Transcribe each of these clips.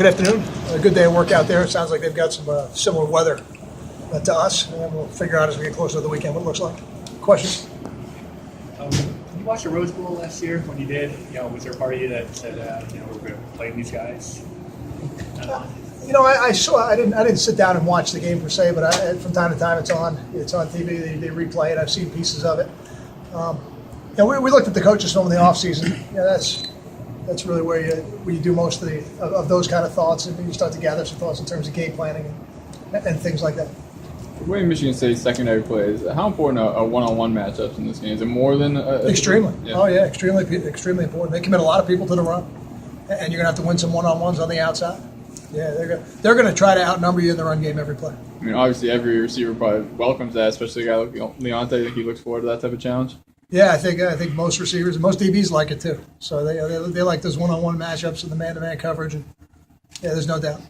Good afternoon. A good day of work out there. It sounds like they've got some similar weather to us, and we'll figure out as we get closer to the weekend what it looks like. Questions? Did you watch the Rose Bowl last year? When you did, was there a party that said, we're going to play these guys? I saw. I didn't sit down and watch the game per se, but from time to time it's on. It's on TV. They replay it. I've seen pieces of it. We looked at the coaches film in the offseason. That's really where you do most of those kind of thoughts, and you start to gather some thoughts in terms of game planning and things like that. The way Michigan State's secondary plays, how important are one-on-one matchups in this game? Is it more than extremely? Yeah. Oh yeah, extremely important. They commit a lot of people to the run, and you're gonna have to win some one-on-ones on the outside. Yeah, they're gonna try to outnumber you in the run game every play. I mean, obviously every receiver probably welcomes that, especially a guy like Leonte. I think he looks forward to that type of challenge. Yeah, I think most receivers and most DBs like it too. So they like those one-on-one matchups and the man-to-man coverage, and there's no doubt.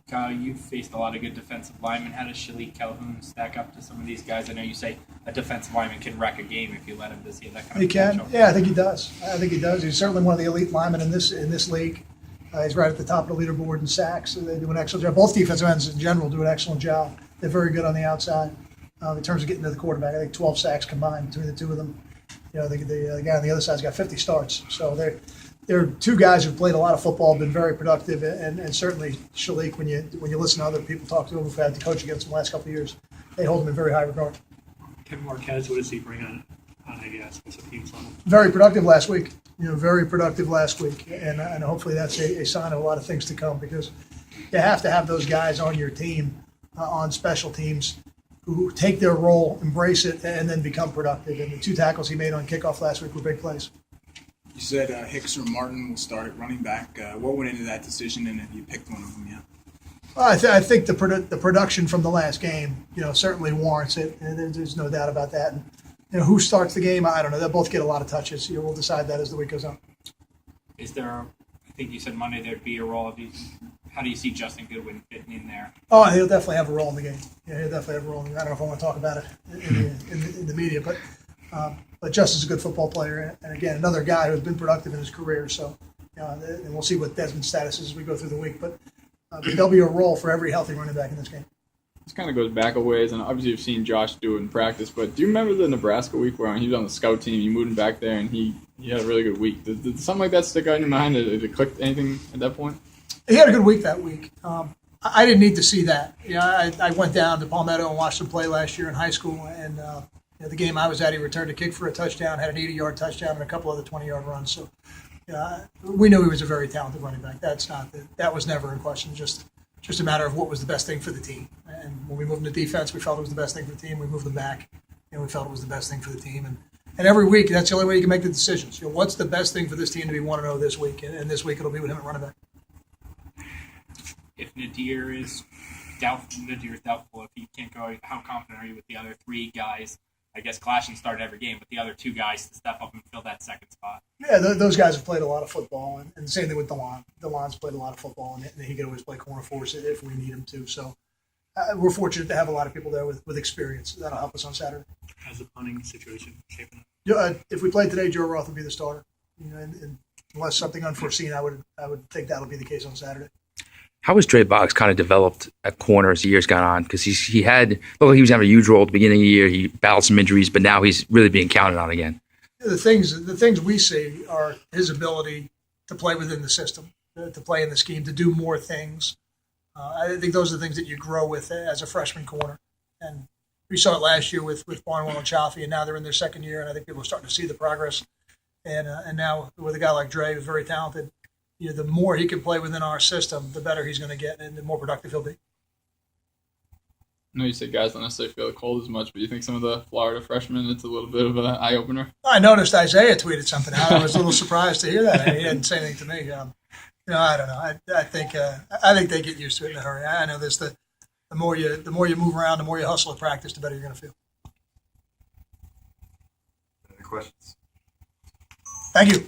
Kyle, you've faced a lot of good defensive linemen. How does Shalik Calhoun stack up to some of these guys? I know you say a defensive lineman can wreck a game if you let him to see that kind He of can. potential. Yeah, I think he does. He's certainly one of the elite linemen in this league. He's right at the top of the leaderboard in sacks. So they do an excellent job. Both defensive ends in general do an excellent job. They're very good on the outside in terms of getting to the quarterback. I think 12 sacks combined between the two of them. The guy on the other side's got 50 starts. So they're two guys who've played a lot of football, been very productive, and certainly Shalik, when you listen to other people talk to him who've had to coach against him the last couple of years, they hold him in very high regard. Kevin Marquez, what does he bring on a special teams level? Very productive last week. Very productive last week, and hopefully that's a sign of a lot of things to come, because you have to have those guys on your team on special teams who take their role, embrace it, and then become productive. And the two tackles he made on kickoff last week were big plays. You said Hicks or Martin will start at running back. What went into that decision, and have you picked one of them yet? Well, I think the production from the last game, certainly warrants it. And there's no doubt about that. And who starts the game, I don't know. They'll both get a lot of touches. We'll decide that as the week goes on. Is there, I think you said Monday there'd be a role. How do you see Justin Goodwin fitting in there? Oh, he'll definitely have a role in the game. Yeah, he'll definitely have a role in the game. I don't know if I want to talk about it in the media, but Justin's a good football player, and again, another guy who's been productive in his career. So, and we'll see what Desmond's status is as we go through the week. But there'll be a role for every healthy running back in this game. This kind of goes back a ways, and obviously you've seen Josh do it in practice, but do you remember the Nebraska week where he was on the scout team, you moved him back there, and he had a really good week? Did something like that stick out in your mind? Did it click anything at that point? He had a good week that week. I didn't need to see that. I went down to Palmetto and watched him play last year in high school, and the game I was at, he returned a kick for a touchdown, had an 80-yard touchdown, and a couple other 20-yard runs. So we knew he was a very talented running back. That was never in question. Just a matter of what was the best thing for the team. And when we moved him to defense, we felt it was the best thing for the team. We moved him back, and we felt it was the best thing for the team. And every week, that's the only way you can make the decisions. What's the best thing for this team to be 1-0 this week? And this week it'll be with him at running back. If Nadir is doubtful if he can't go, how confident are you with the other three guys? I guess Clashing started every game, but the other two guys to step up and fill that second spot. Yeah, those guys have played a lot of football, and the same thing with DeLon. DeLon's played a lot of football, and he can always play corner for us if we need him to. So we're fortunate to have a lot of people there with experience. That'll help us on Saturday. How's the punting situation shaping up? If we played today, Joe Roth would be the starter. And unless something unforeseen, I would think that'll be the case on Saturday. How has Dre Boggs kind of developed at corner as the years gone on? Because he looked like he was having a huge role at the beginning of the year. He battled some injuries, but now he's really being counted on again. The things we see are his ability to play within the system, to play in the scheme, to do more things. I think those are the things that you grow with as a freshman corner. And we saw it last year with Barnwell and Chaffee, and now they're in their second year, and I think people are starting to see the progress. And now with a guy like Dre, who's very talented, the more he can play within our system, the better he's going to get, and the more productive he'll be. I know you said guys don't necessarily feel the cold as much, but you think some of the Florida freshmen, it's a little bit of an eye-opener? I noticed Isaiah tweeted something out. I was a little surprised to hear that. He didn't say anything to me. I don't know. I think they get used to it in a hurry. I know this. The more you move around, the more you hustle at practice, the better you're going to feel. Any questions? Thank you.